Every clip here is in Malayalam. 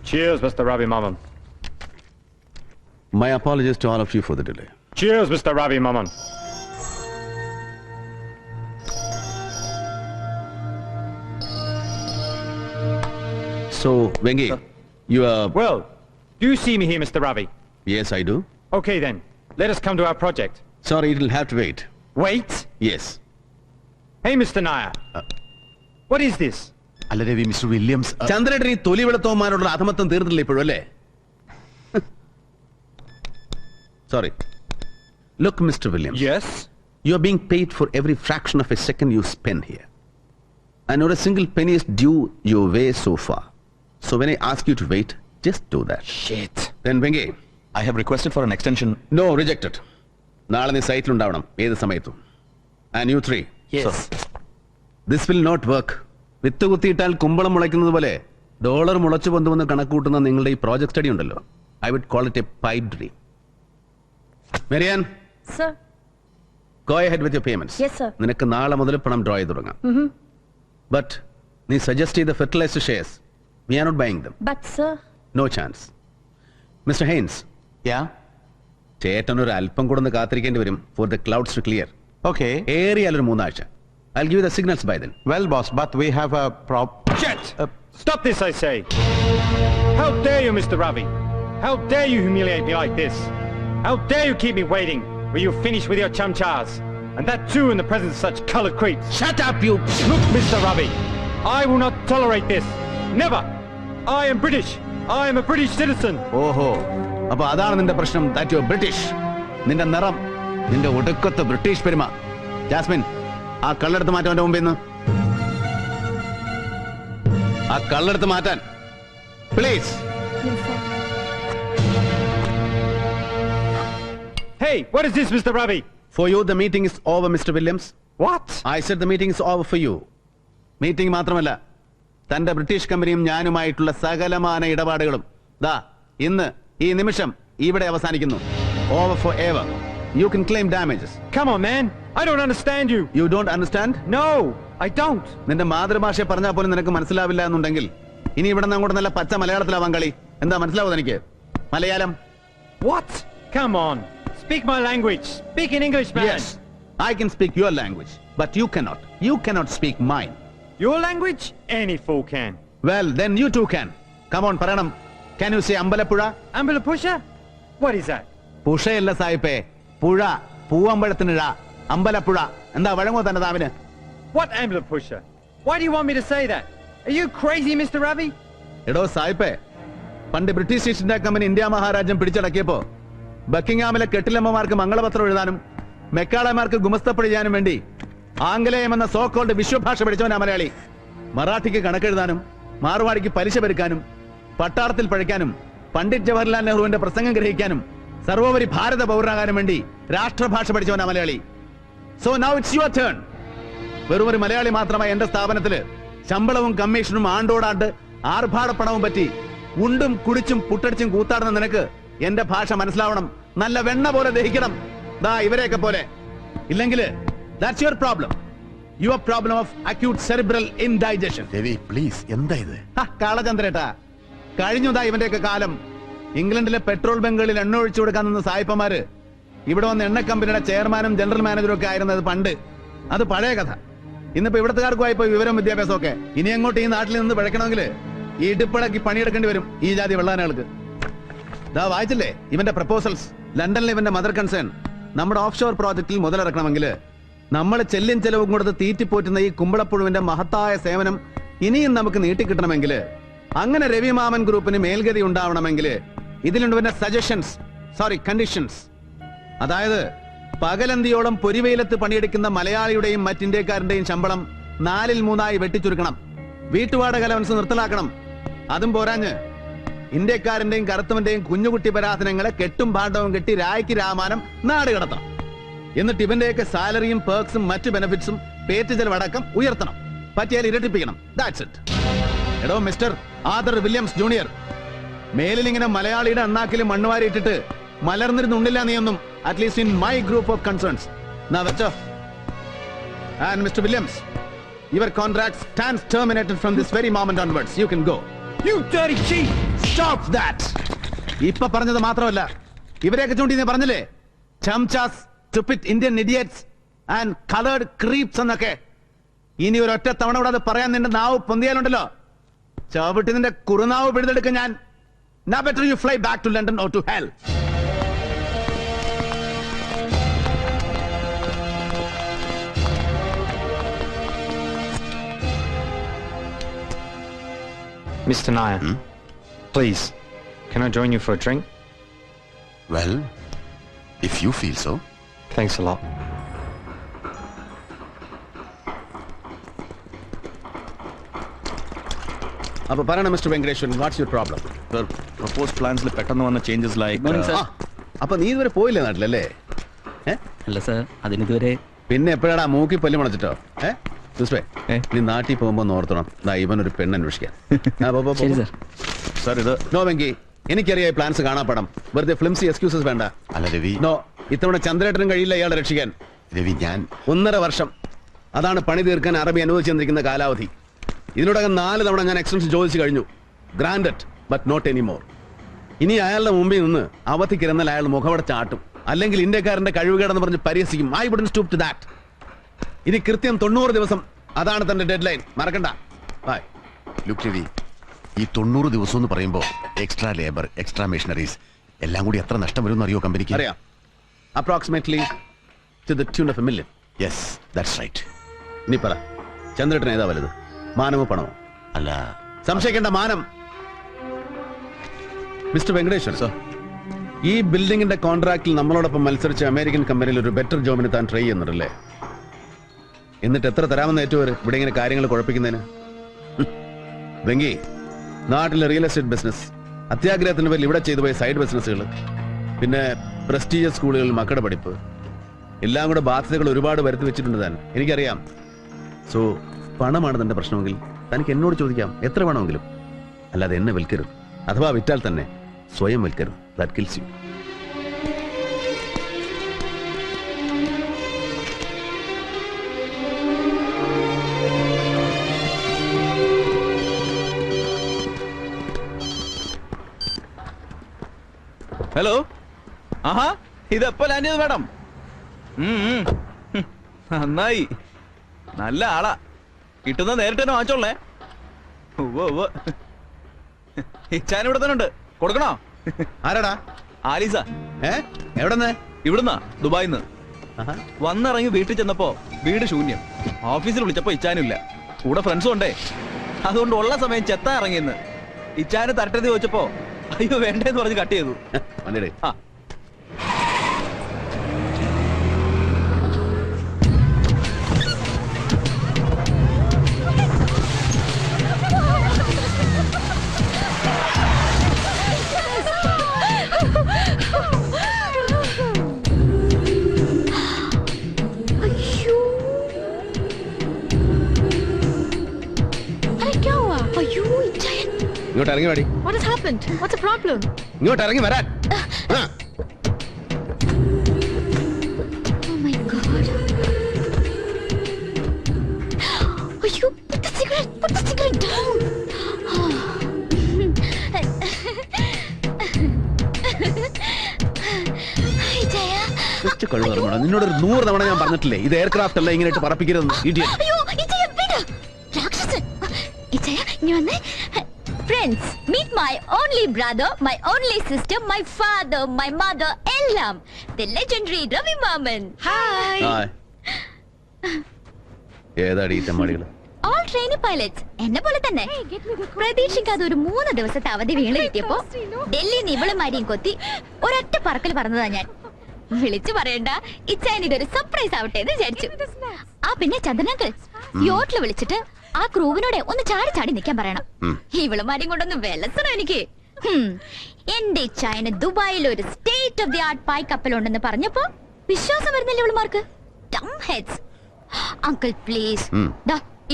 Cheers, Mr. Ravi Maman. My apologies to all of you for the delay. Cheers, Mr. Ravi Maman. So, Vengi, you are... Well, do you see me here, Mr. Ravi? Yes, I do. Okay then, let us come to our project. Sorry, it'll have to wait. Wait! Yes. Hey, Mr. Nair. What is this? അല്ല രവി, മിസ്റ്റർ വില്യംസ് ചന്ദ്രേട്ടൻ ഈ തൊലിവെളുത്തവന്മാരോടുള്ള അധമത്വം തീർന്നില്ല ഇപ്പോഴും അല്ലേ? Sorry. Look, Mr. Williams. Yes? You are being paid for every fraction of a second you spend here. And not a single penny is due your way so far. So when I ask you to wait, just do that. Shit. Then Vengi. I have requested for an extension. No, rejected. നാളെ നീ സൈറ്റിലുണ്ടാവണം ഏത് സമയത്തും. And you three. Yes. This will not work. വിത്ത് കുത്തിയിട്ടാൽ കുമ്പളം മുളയ്ക്കുന്നത് പോലെ ഡോളർ മുളച്ചു പൊന്തുവന്ന് കണക്കൂട്ടുന്ന നിങ്ങളുടെ ഈ പ്രോജക്ട് സ്റ്റഡി ഉണ്ടല്ലോ, I would call it a pipe dream. മെരിയാൻ, Sir. go ahead with your payments. Yes, sir. നിനക്ക് നാളെ മുതൽ പണം ഡ്രോ ചെയ്ത് തുടങ്ങാം. ബട്ട് നീ സജസ്റ്റ് ചെയ്ത fertilised shares we are not buying them. But, sir. No chance. Mister Heinz, Yeah? ചേട്ടൻ ഒരു അല്പം കൂടെ ഒന്ന് കാത്തിരിക്കേണ്ടി വരും for the clouds to clear. Okay. ഏറിയാൽ ഒരു 3 ആഴ്ച. I'll give you the signals by then. Well, boss, but we have a Shit! Stop this, I say! How dare you, Mr. Ravi? How dare you humiliate me like this? How dare you keep me waiting? Will you finish with your chumchas? And that too in the presence of such colored creeps. Shut up, you! Look, Mr. Ravi, I will not tolerate this. Never! I am British. I am a British citizen. ഓഹോ, അപ്പൊ അതാണ് നിന്റെ പ്രശ്നം, that you are British. നിന്റെ നിറം, നിന്റെ ഒടുക്കത്തെ ബ്രിട്ടീഷ് പെരുമ. ജാസ്മിൻ, ആ കള്ളെടുത്ത് മാറ്റാൻ അവന്റെ മുമ്പിൽ നിന്ന്. ആ കള്ളെടുത്ത് മാറ്റാൻ please. Yes, sir. Hey, what is this, Mr. Ravi? For you the meeting is over, Mr. Williams. What? I said the meeting is over for you. Meeting മാത്രമല്ല, തന്റെ ബ്രിട്ടീഷ് കമ്പനിയും ഞാനുമായിട്ടുള്ള സകലമാന ഇടപാടുകളും ദാ ഇന്ന് ഈ നിമിഷം ഇവിടെ അവസാനിക്കുന്നു. Over forever. You can claim damages. Come on, man. I don't understand you. You don't understand? No, I don't. നിന്റെ മാതൃഭാഷ പറഞ്ഞാൽ പോലും നിനക്ക് മനസ്സിലാവില്ല എന്നുണ്ടെങ്കിൽ ഇനി ഇവിടെ നിന്ന് അങ്ങോട്ട് നല്ല പച്ച മലയാളത്തിലാവാൻ കളി. എന്താ മനസ്സിലാവും എനിക്ക്? Malayalam. What? Come on. Speak my language. Speak in English, man. Yes, I can speak your language, but you cannot. You cannot speak mine. Your language? Any fool can. Well, then you too can. Come on, പറയണം. Can you say Ambalappuzha? Ambulapusha? What is that? പുഴയല്ല സായിപ്പേ, പുഴ. പൂവമ്പഴത്തിന് ഴ. അമ്പലപ്പുഴ. എന്താ വഴങ്ങോ തന്നെ താവിന്? What Ambulapusha? Why do you want me to say that? Are you crazy, Mr. Ravi? എടോ സായിപ്പേ, പണ്ട് British East India company India മഹാരാജ്യം പിടിച്ചടക്കിയപ്പോ ബക്കിംഗ്ഹാമിലെ കെട്ടിലമ്മമാർക്ക് മംഗളപത്രം എഴുതാനും മെക്കാളമാർക്ക് ഗുമസ്തപ്പണി ചെയ്യാനും വേണ്ടി ആംഗലേയം എന്ന സോ കോൾഡ് വിശ്വഭാഷ പഠിച്ചവനാ മലയാളി. മറാഠിക്ക് കണക്കെഴുതാനും മാർവാടിക്ക് പലിശ പെരുക്കാനും പട്ടാളത്തിൽ പഴിക്കാനും പണ്ഡിറ്റ് ജവഹർലാൽ നെഹ്റുവിന്റെ പ്രസംഗം ഗ്രഹിക്കാനും സർവോപരി ഭാരത പൗരനാകാനും വേണ്ടി രാഷ്ട്രഭാഷ പഠിച്ചവനാ Malayali. So now it's your turn. വെറും ഒരു മലയാളി മാത്രമായി എന്റെ സ്ഥാപനത്തില് ശമ്പളവും കമ്മീഷനും ആണ്ടോടാണ്ട് ആർഭാടപ്പണവും പറ്റി ഉണ്ടും കുടിച്ചും പുട്ടടിച്ചും കൂത്താടുന്ന നിനക്ക് എന്റെ ഭാഷ മനസ്സിലാവണം, നല്ല വെണ്ണ പോലെ ദഹിക്കണം, ദാ ഇവരെയൊക്കെ പോലെ. ഇല്ലെങ്കില് that's your problem. Your problem of acute cerebral indigestion. Ravi please, എന്താ ഇത്? കാളചന്ദ്രേട്ടാ, കഴിഞ്ഞതാ ഇവന്റെയൊക്കെ കാലം. ഇംഗ്ലണ്ടിലെ പെട്രോൾ ബങ്കുകളിൽ എണ്ണ ഒഴിച്ചു കൊടുക്കാൻ നിന്ന സായിപ്പന്മാര് ഇവിടെ വന്ന് എണ്ണ കമ്പനിയുടെ ചെയർമാനും ജനറൽ മാനേജറും ഒക്കെ ആയിരുന്നത് പണ്ട്. അത് പഴയ കഥ. ഇന്നിപ്പോ ഇവിടത്തുകാർക്കുമായിപ്പോ വിവരം വിദ്യാഭ്യാസം ഒക്കെ. ഇനി അങ്ങോട്ട് ഈ നാട്ടിൽ നിന്ന് പിഴക്കണമെങ്കിൽ ഈ ഇടുപ്പിളക്കി പണിയെടുക്കേണ്ടി വരും ഈ ജാതി വെള്ളാനകൾക്ക്. ദാ വായിച്ചില്ലേ ഇവന്റെ പ്രപ്പോസൽസ്? ലണ്ടനിലെ ഇവന്റെ മദർ കൺസേൺ നമ്മുടെ ഓഫ് ഷോർ പ്രോജക്റ്റിൽ മുതലിറക്കണമെങ്കിൽ നമ്മൾ ചെല്ലും ചെലവും കൊടുത്ത് തീറ്റിപ്പോറ്റുന്ന ഈ കുമ്പളപ്പുഴുവിന്റെ മഹത്തായ സേവനം ഇനിയും നമുക്ക് നീട്ടിക്കിട്ടണമെങ്കിൽ, അങ്ങനെ രവിമാമൻ ഗ്രൂപ്പിന് മേൽഗതി ഉണ്ടാവണമെങ്കിൽ ഇതിലുണ്ട് പിന്നെ സജഷൻസ്, സോറി കണ്ടീഷൻസ്. അതായത് പകലന്തിയോളം പൊരിവെയിലത്ത് പണിയെടുക്കുന്ന മലയാളിയുടെയും മറ്റിന്ത്യക്കാരന്റെയും ശമ്പളം 3/4 വെട്ടിച്ചുരുക്കണം. വീട്ടുവാടക അലവൻസ് നിർത്തലാക്കണം. അതും പോരാഞ്ഞ് ഇന്ത്യക്കാരന്റെയും കറുത്തവന്റെയും കുഞ്ഞുകുട്ടി പരാധനങ്ങളെ കെട്ടും ഭാണ്ഡവും കെട്ടി രായ്ക്ക് രാമാനം നാട് കടത്തണം. എന്നിട്ട് ഇവന്റെയൊക്കെ സാലറിയും പേർക്സും മറ്റു ബെനിഫിറ്റ്സും പേറ്റ് ചെലവടക്കം ഉയർത്തണം. പറ്റിയാൽ ഇരട്ടിപ്പിക്കണം. That's it. എടോ മിസ്റ്റർ ആദർ വില്യംസ് ജൂനിയർ, മേലിൽ ഇങ്ങനെ മലയാളിയുടെ അണ്ണാക്കിൽ മണ്ണുവാരി ഇട്ടിട്ട് മലർന്നിരുന്നുണ്ടില്ല നീയൊന്നും, at least in my group of concerns. എന്നാ വെച്ചോ. And mister Williams, your contract stands terminated from this very moment onwards. You can go. You dirty cheat! Stop that. ഇപ്പൊ പറഞ്ഞത് മാത്രമല്ല, ഇവരെയൊക്കെ ചൂണ്ടി നീ പറഞ്ഞില്ലേ, chamchas, stupid Indian idiots and coloured creeps എന്നൊക്കെ. ഇനി ഒരൊറ്റ തവണ കൂടെ അത് പറയാൻ നിന്റെ നാവ് പൊന്തിയാലുണ്ടല്ലോ, ചവിട്ടി നിന്റെ കുറുനാവ് പിഴുതെടുക്കാൻ ഞാൻ. Now better you fly back to London or to hell. Mr. Nair, please, can I join you for a drink? Well, if you feel so. Thanks a lot. അപ്പൊ പറയണം mister Venkateswaran, what's your problem? Sir, proposed plans le പെട്ടെന്ന് വന്ന changes like അപ്പൊ നീ ഇതുവരെ പോയില്ലേ നാട്ടിലല്ലേ? അല്ല സാർ, അതിനിതുവരെ. പിന്നെ എപ്പോഴാടാ മൂക്കി പല്ലി മുളച്ചിട്ടോ? നീ നാട്ടിൽ പോകുമ്പോ ഓർത്തണം, ഇവൻ ഒരു പെണ്ണ് അന്വേഷിക്കാൻ. ശരി സാർ. Sir, ഇത് നോ വെങ്കി, എനിക്കറിയാം ഈ പ്ലാൻസ് കാണാപ്പടം, വെറുതെ ഫ്ലിംസി എക്സ്ക്യൂസസ് വേണ്ട. അല്ല രവി. നോ, ഇത്തവണ ചന്ദ്രേട്ടനും കഴിയില്ല ഇയാളെ രക്ഷിക്കാൻ. രവി, ഞാൻ 1.5 വർഷം, അതാണ് പണി തീർക്കാൻ അറബി അനുവദിച്ചു തന്നിരിക്കുന്ന കാലാവധി. ഇതിനോടകം 4 തവണ ഞാൻ എക്സ്റ്റൻഷൻ ചോദിച്ചു കഴിഞ്ഞു. Granted but not anymore. ഇനി അയാളുടെ മുമ്പിൽ നിന്ന് അവധിക്കിരുന്നാൽ അയാൾ മുഖവട ചാട്ടും, അല്ലെങ്കിൽ ഇന്ത്യക്കാരന്റെ കഴിവുകേടെന്ന് പറഞ്ഞ് പരിഹസിക്കും. I wouldn't stoop to that. ഇനി കൃത്യം 90 ദിവസം, അതാണ് തന്റെ ഡെഡ് ലൈൻ, മറക്കണ്ട. ബൈ. ലുക്ക് രവി, ഈ 90 ദിവസം എന്ന് പറയുമ്പോൾ എക്സ്ട്രാ ലേബർ, എക്സ്ട്രാ മെഷീനറീസ് എല്ലാം കൂടി എത്ര നഷ്ടം വരും അറിയോ കമ്പനിക്ക്? അറിയാം. Approximately to the tune of $1 million. Yes, that's right. ഇനി പറ, ചന്ദ്രേട്ടൻ ഏതാ വലുത്, മാനമോ പണമോ? അല്ല, സംശയിക്കേണ്ട, മാനം. മിസ്റ്റർ വെങ്കടേശ്വർ സർ, ഈ ബിൽഡിംഗിന്റെ കോൺട്രാക്റ്റിൽ നമ്മളോടൊപ്പം മത്സരിച്ച അമേരിക്കൻ കമ്പനിയിൽ ഒരു ബെറ്റർ ജോബിന് താൻ ട്രൈ ചെയ്യുന്നുണ്ടല്ലേ? എന്നിട്ട് എത്ര തരാമെന്ന് ഏറ്റവും ഇവിടെ ഇങ്ങനെ കാര്യങ്ങൾ കുഴപ്പിക്കുന്നതിന്? വെങ്കി, നാട്ടിലെ റിയൽ എസ്റ്റേറ്റ് ബിസിനസ്, അത്യാഗ്രഹത്തിന് പേരിൽ ഇവിടെ ചെയ്തു പോയ സൈഡ് ബിസിനസ്സുകൾ, പിന്നെ പ്രസ്റ്റീജിയസ് സ്കൂളുകളിൽ മക്കളുടെ പഠിപ്പ്, എല്ലാം കൂടെ ബാധ്യതകൾ ഒരുപാട് വരുത്തി വെച്ചിട്ടുണ്ട് താൻ, എനിക്കറിയാം. സോ പണമാണ് തന്റെ പ്രശ്നമെങ്കിൽ തനിക്ക് എന്നോട് ചോദിക്കാം, എത്ര വേണമെങ്കിലും. അല്ലാതെ എന്നെ വിൽക്കരുത്, അഥവാ വിറ്റാൽ തന്നെ സ്വയം വിൽക്കരുത്. That kills you. ഹലോ. ആഹാ, ഇതെപ്പോ ലാൻഡ് ചെയ്തു മാഡം? നന്നായി, നല്ല ആളാ. കിട്ടുന്ന നേരിട്ട് തന്നെ വാങ്ങിച്ചോളേ. ഇച്ചാൻ ഇവിടെ തന്നെ ഉണ്ട്, കൊടുക്കണോ? ആരാടാ? ആലീസ. എവിടെന്ന്? ഇവിടുന്നാ, ദുബായിന്ന്. വന്നിറങ്ങി വീട്ടിൽ ചെന്നപ്പോ വീട് ശൂന്യം. ഓഫീസിൽ വിളിച്ചപ്പോ ഇച്ചാനില്ല, കൂടെ ഫ്രണ്ട്സും ഉണ്ടേ. അതുകൊണ്ട് ഉള്ള സമയം ചെത്താൻ ഇറങ്ങിയെന്ന്. ഇച്ചാന് തരട്ടെന്ന് ചോദിച്ചപ്പോ അയ്യോ വേണ്ടേന്ന് പറഞ്ഞ് കട്ട് ചെയ്തു. ആ, ഇങ്ങോട്ട് ഇറങ്ങി വാടി. What has happened? What's the problem? ഇങ്ങോട്ട് ഇറങ്ങി വരാൻ. Oh my God. You put the cigarette. Put the cigarette down. Hi, Jaya. നിന്നോട് 100 തവണ ഞാൻ പറഞ്ഞിട്ടില്ലേ, ഇത് എയർക്രാഫ്റ്റ് അല്ല, ഇങ്ങനെ പറപ്പിക്കരുത്. അയ്യോ, ഇജയ വിട്. രാക്ഷസൻ. ഇജയ, നീ വന്നേ. Friends, meet my only brother, my only sister, my father, my mother, എല്ലാം. The legendary Ravi Maman. Hi. ഏതാടി ഈ തെമ്മാടികള്? All trainee pilots. എന്നെ പോലെ തന്നെ. പ്രതീക്ഷിക്കാതെ ഒരു 3 ദിവസത്തെ അവധി വീണ് കിട്ടിയപ്പോ ഡൽഹിന്ന് ഇവളുമാരിയും കൊത്തി ഒരൊറ്റ പറക്കൽ പറഞ്ഞതാ ഞാൻ. വിളിച്ചു പറയണ്ട, ഇച്ചാൻ ഇതൊരു സർപ്രൈസ് ആവട്ടെ എന്ന് വിചാരിച്ചു. ആ പിന്നെ ചന്ദ്രനങ്കിൾ യോട്ടില് വിളിച്ചിട്ട് ആ ക്രൂവിനോടെ ഒന്ന് ചാടി ചാടി നിൽക്കാൻ പറയണം. ഇവളുമാരെയും കൊണ്ടൊന്ന് വെള്ളസണം എനിക്ക്. എന്റെ ഇച്ചായന് ദുബായിൽ ഒരു സ്റ്റേറ്റ് ഓഫ് ദി ആർട്ട് പായ് കപ്പലുണ്ടെന്ന് പറഞ്ഞപ്പോ വിശ്വാസം വരുന്നില്ല ഇവളുമാർക്ക്. ഡം ഹെഡ്സ്. അങ്കിൾ പ്ലീസ്,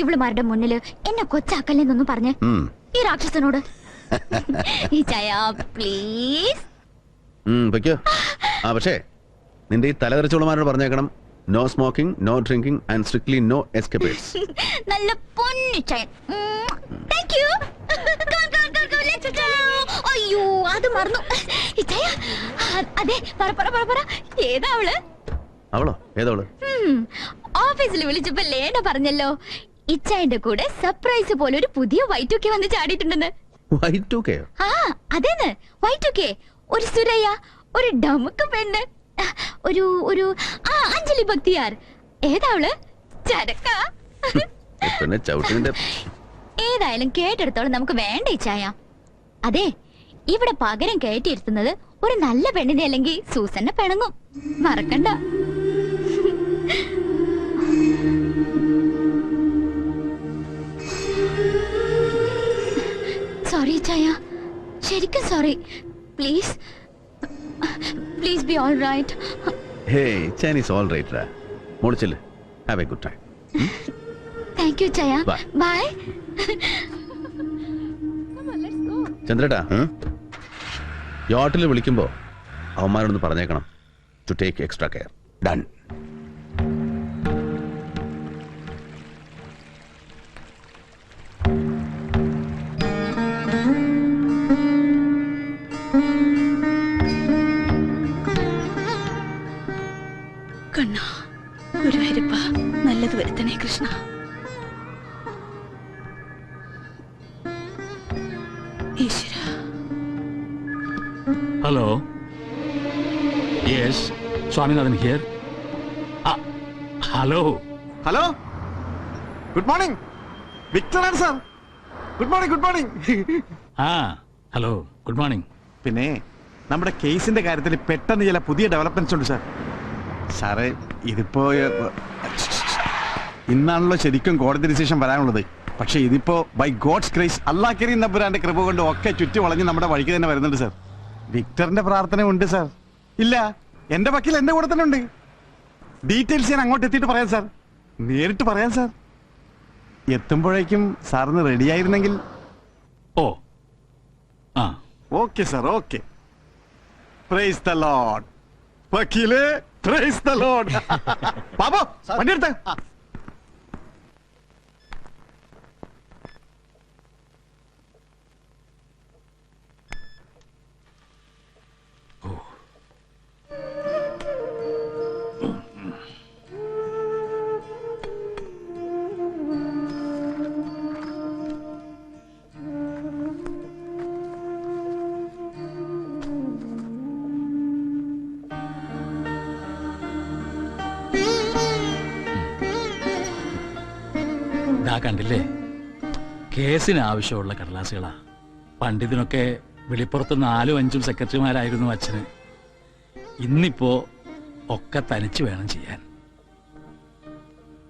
ഇവളുമാരുടെ മുന്നിൽ എന്നെ കൊച്ചാക്കല്ലെന്നൊന്നും പറഞ്ഞ് ഈ രാക്ഷസനോട്. ഇച്ചായ പ്ലീസ്. പക്ഷേ നിന്റെ ഈ തലതെറിച്ചോളമാരോട് പറഞ്ഞേക്കണം, no smoking, no drinking and strictly no escapers. നല്ല പൊന്നു ചായൻ. Thank you. Let's go. മറന്നു. ഇച്ചായ, അതെ, പറ. ഏതാ അവള്? അവളോ? ഏതവള്? ഓഫീസിൽ വിളിച്ചപ്പോ ലേന പറഞ്ഞല്ലോ, ഇച്ചായന്റെ കൂടെ സർപ്രൈസ് പോലെ ഒരു പുതിയ Y2K വന്ന് ചാടിയിട്ടുണ്ടെന്ന്. Y2K? ആ അതേന്ന്, Y2K. ഒരു സുരയ്യ, ഒരു ഡമുക്ക് പെണ്ണ്, ഒരു അഞ്ജലി ഭക്തിയാർ. ഏതാ അവള്? ചരക്ക. പിന്നെ ചവിട്ടിന്റെ ഏതായാലും കേട്ടെടുത്തോളം നമുക്ക് വേണ്ട ഇച്ചായ. അതെ, ഇവിടെ പകരം കയറ്റിയിരുത്തുന്നത് ഒരു നല്ല പെണ്ണിനെ അല്ലെങ്കിൽ സൂസന്നെ പിണങ്ങും. മറക്കണ്ട. സോറി ഇച്ചായ, ശരിക്കും sorry. Please be all right. Hey, Chinese all right. മോളിച്ചില്ല. Have a good time. Thank you ഇച്ചായ. Bye. ബൈ. ചന്ദ്രേട്ടാ, യോട്ടിൽ വിളിക്കുമ്പോ അവന്മാരോടൊന്ന് പറഞ്ഞേക്കണം to take extra care. Done. കണ്ണ, ഗുരുവായൂരപ്പ, നല്ലത് വരുത്തണേ കൃഷ്ണ. ഈശ്വര. Hello. Yes, Swaminathan here. Hello. Hello, good morning. വിക്ടറാണ് sir. Good morning. Hello. Good morning. പിന്നെ നമ്മുടെ കേസിന്റെ കാര്യത്തിൽ പെട്ടെന്ന് ചില പുതിയ ഡെവലപ്മെന്റ്സ് ഉണ്ട് സാർ. സാറേ, ഇതിപ്പോ ഇന്നാണല്ലോ ശരിക്കും കോടതി ഡിസിഷൻ വരാനുള്ളത്. പക്ഷെ ഇതിപ്പോ ബൈ ഗോഡ്സ് ഗ്രേസ്, അല്ലാഹ് കരീം നമ്പുരാന്റെ കൃപ കൊണ്ട് ഒക്കെ ചുറ്റി വളഞ്ഞ് നമ്മുടെ വഴിക്ക് തന്നെ വരുന്നുണ്ട് സാർ. വിക്ടറിന്റെ പ്രാർത്ഥന ഉണ്ട് സാർ. ഇല്ല, എന്റെ വക്കീൽ എന്റെ കൂടെ തന്നെ ഉണ്ട്. ഡീറ്റെയിൽസ് ഞാൻ അങ്ങോട്ട് എത്തിയിട്ട് പറയാം സാർ. നേരിട്ട് പറയാം സാർ. എത്തുമ്പോഴേക്കും സാറിന് റെഡി ആയിരുന്നെങ്കിൽ. Oh. Okay sir, okay. Praise the Lord. വക്കീലേ, പ്രൈസ് ദ ലോർഡ്. ബാബു, വണ്ടി എടുത്ത്. കണ്ടില്ലേ, കേസിന് ആവശ്യമുള്ള കടലാസുകളാ. പണ്ടിതിനൊക്കെ വെളിപ്പുറത്ത് 4 5 സെക്രട്ടറിമാരായിരുന്നു അച്ഛന്. ഇന്നിപ്പോ ഒക്കെ തനിച്ച് വേണം ചെയ്യാൻ.